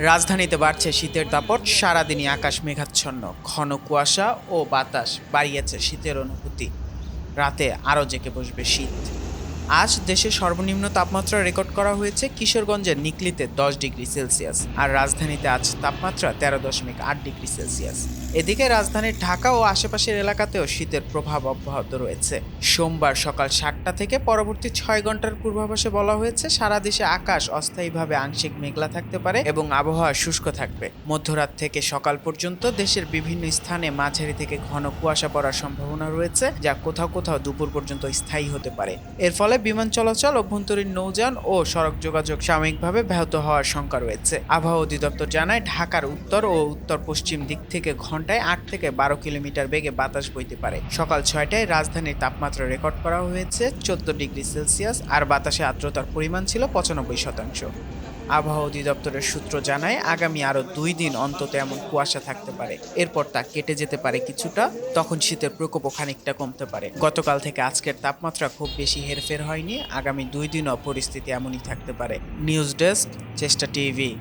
রাজধানীতে বাড়ছে শীতের দাপট, সারাদিনই আকাশ মেঘাচ্ছন্ন, ঘন কুয়াশা ও বাতাস বাড়িয়েছে শীতের অনুভূতি। রাতে আরও জেঁকে বসবে শীত। আজ দেশের সর্বনিম্ন তাপমাত্রা রেকর্ড করা হয়েছে কিশোরগঞ্জের নিকলিতে 10 ডিগ্রি সেলসিয়াস, আর রাজধানীতে আজ তাপমাত্রা 13.8 ডিগ্রি সেলসিয়াস। এদিকে রাজধানীর ঢাকা ও আশেপাশের এলাকাতেও শীতের প্রভাব অব্যাহত রয়েছে। সোমবার সকাল 7টা থেকে পরবর্তী 6 ঘন্টার পূর্বাভাসে বলা হয়েছে সারা দেশে আকাশ অস্থায়ীভাবে আংশিক মেঘলা থাকতে পারে এবং আবহাওয়া শুষ্ক থাকবে। মধ্যরাত থেকে সকাল পর্যন্ত দেশের বিভিন্ন স্থানে মাঝারি থেকে ঘন কুয়াশা পড়ার সম্ভাবনা রয়েছে, যা কোথাও কোথাও দুপুর পর্যন্ত স্থায়ী হতে পারে। এর ফলে বিমান চলাচল, অভ্যন্তরীণ নৌযান ও সড়ক যোগাযোগ সাময়িকভাবে ব্যাহত হওয়ার শঙ্কা রয়েছে। আবহাওয়া অধিদপ্তর জানায়, ঢাকার উত্তর ও উত্তর পশ্চিম দিক থেকে ঘন্টায় 8 থেকে 12 কিলোমিটার বেগে বাতাস বইতে পারে। সকাল 6টায় রাজধানীর তাপমাত্রা রেকর্ড করা হয়েছে 14 ডিগ্রি সেলসিয়াস, আর বাতাসে আর্দ্রতার পরিমাণ ছিল 95%। আবহাওয়া অধিদপ্তরের সূত্র জানায়, আগামী আরও 2 দিন অন্তত এমন কুয়াশা থাকতে পারে। এরপর তা কেটে যেতে পারে কিছুটা, তখন শীতের প্রকোপও খানিকটা কমতে পারে। গতকাল থেকে আজকের তাপমাত্রা খুব বেশি হেরফের হয়নি, আগামী 2 দিনও পরিস্থিতি এমনই থাকতে পারে। নিউজ ডেস্ক, চেষ্টা টিভি।